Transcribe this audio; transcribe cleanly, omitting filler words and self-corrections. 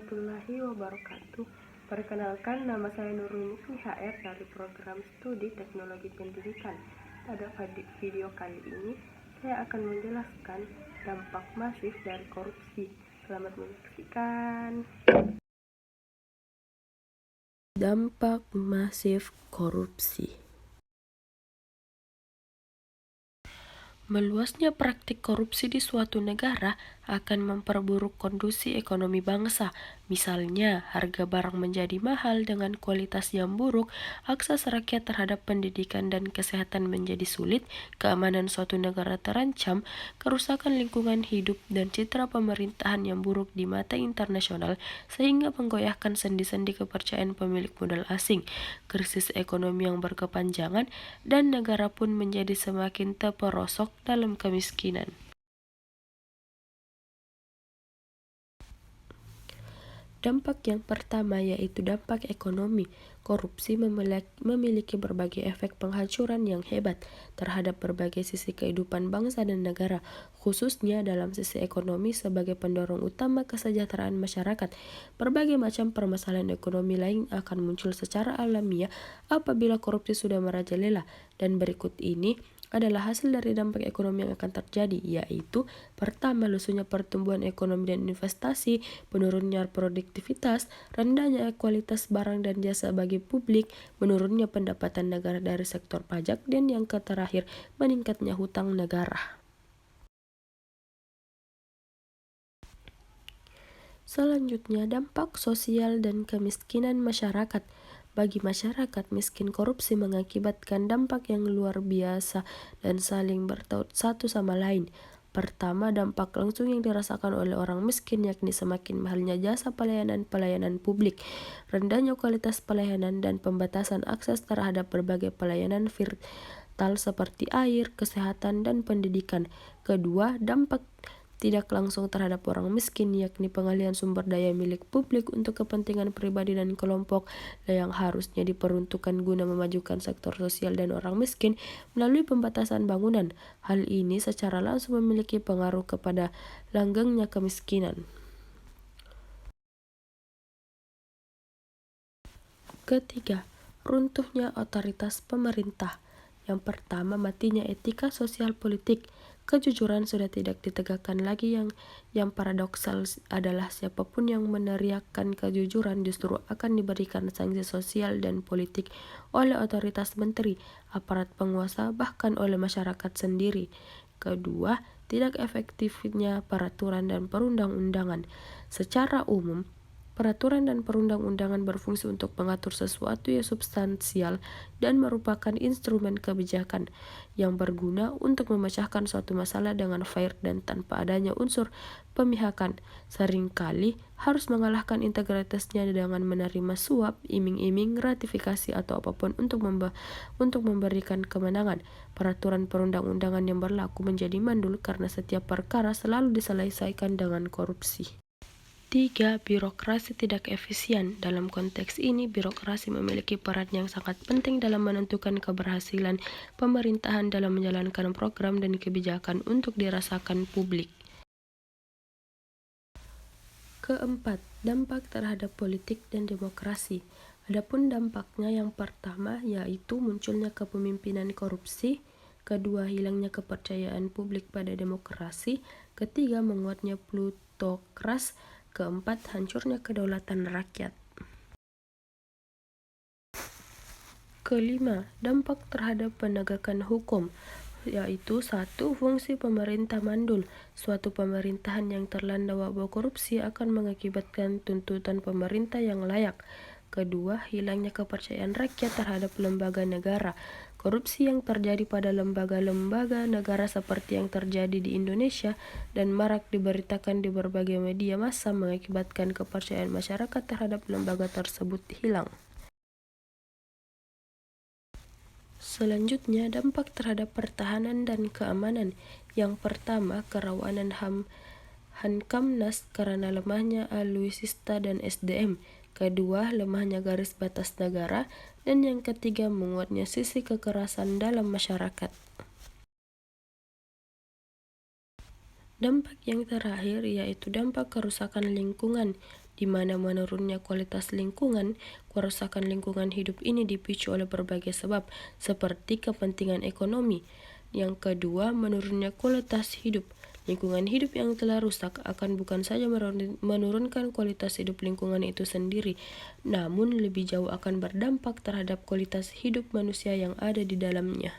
warahmatullahi wabarakatuh. Perkenalkan, nama saya Nurul Mukni HR dari Program Studi Teknologi Pendidikan. Pada video kali ini, saya akan menjelaskan dampak masif dari korupsi. Selamat menyaksikan. Dampak masif korupsi. Meluasnya praktik korupsi di suatu negara akan memperburuk kondisi ekonomi bangsa. Misalnya, harga barang menjadi mahal dengan kualitas yang buruk, akses rakyat terhadap pendidikan dan kesehatan menjadi sulit, keamanan suatu negara terancam, kerusakan lingkungan hidup, dan citra pemerintahan yang buruk di mata internasional, sehingga menggoyahkan sendi-sendi kepercayaan pemilik modal asing, krisis ekonomi yang berkepanjangan, dan negara pun menjadi semakin terperosok dalam kemiskinan. Dampak yang pertama yaitu dampak ekonomi. Korupsi memiliki berbagai efek penghancuran yang hebat terhadap berbagai sisi kehidupan bangsa dan negara, khususnya dalam sisi ekonomi sebagai pendorong utama kesejahteraan masyarakat. Berbagai macam permasalahan ekonomi lain akan muncul secara alamiah apabila korupsi sudah merajalela, dan berikut ini adalah hasil dari dampak ekonomi yang akan terjadi, yaitu pertama, lusunya pertumbuhan ekonomi dan investasi, penurunnya produktivitas, rendahnya kualitas barang dan jasa bagi publik, menurunnya pendapatan negara dari sektor pajak, dan yang terakhir, meningkatnya hutang negara. Selanjutnya, dampak sosial dan kemiskinan masyarakat. Bagi masyarakat miskin, korupsi mengakibatkan dampak yang luar biasa dan saling bertaut satu sama lain. Pertama, dampak langsung yang dirasakan oleh orang miskin yakni semakin mahalnya jasa pelayanan publik, rendahnya kualitas pelayanan, dan pembatasan akses terhadap berbagai pelayanan vital seperti air, kesehatan, dan pendidikan. Kedua, dampak tidak langsung terhadap orang miskin yakni pengalihan sumber daya milik publik untuk kepentingan pribadi dan kelompok yang harusnya diperuntukkan guna memajukan sektor sosial dan orang miskin melalui pembatasan bangunan. Hal ini secara langsung memiliki pengaruh kepada langgengnya kemiskinan. Ketiga, runtuhnya otoritas pemerintah. Yang pertama, matinya etika sosial politik. Kejujuran sudah tidak ditegakkan lagi. Yang paradoksal adalah siapapun yang meneriakkan kejujuran justru akan diberikan sanksi sosial dan politik oleh otoritas menteri, aparat penguasa, bahkan oleh masyarakat sendiri. Kedua, tidak efektifnya peraturan dan perundang-undangan. Secara umum, peraturan dan perundang-undangan berfungsi untuk mengatur sesuatu yang substansial dan merupakan instrumen kebijakan yang berguna untuk memecahkan suatu masalah dengan fair dan tanpa adanya unsur pemihakan. Seringkali harus mengalahkan integritasnya dengan menerima suap, iming-iming, gratifikasi, atau apapun untuk memberikan kemenangan. Peraturan perundang-undangan yang berlaku menjadi mandul karena setiap perkara selalu diselesaikan dengan korupsi. 3. Birokrasi tidak efisien. Dalam konteks ini, birokrasi memiliki peran yang sangat penting dalam menentukan keberhasilan pemerintahan dalam menjalankan program dan kebijakan untuk dirasakan publik. Keempat, dampak terhadap politik dan demokrasi. Adapun dampaknya yang pertama yaitu munculnya kepemimpinan korupsi, kedua, hilangnya kepercayaan publik pada demokrasi, ketiga, menguatnya plutokras, keempat, hancurnya kedaulatan rakyat. Kelima, dampak terhadap penegakan hukum, yaitu 1. Fungsi pemerintah mandul. Suatu pemerintahan yang terlanda wabah korupsi akan mengakibatkan tuntutan pemerintah yang layak. Kedua, hilangnya kepercayaan rakyat terhadap lembaga negara. Korupsi yang terjadi pada lembaga-lembaga negara seperti yang terjadi di Indonesia dan marak diberitakan di berbagai media massa mengakibatkan kepercayaan masyarakat terhadap lembaga tersebut hilang. Selanjutnya, dampak terhadap pertahanan dan keamanan. Yang pertama, kerawanan Hamkamnas karena lemahnya alutsista dan SDM. Kedua, lemahnya garis batas negara. Dan yang ketiga, menguatnya sisi kekerasan dalam masyarakat. Dampak yang terakhir yaitu dampak kerusakan lingkungan. di mana menurunnya kualitas lingkungan. Kerusakan lingkungan hidup ini dipicu oleh berbagai sebab, seperti kepentingan ekonomi. Yang kedua, menurunnya kualitas hidup. Lingkungan hidup yang telah rusak akan bukan saja menurunkan kualitas hidup lingkungan itu sendiri, namun lebih jauh akan berdampak terhadap kualitas hidup manusia yang ada di dalamnya.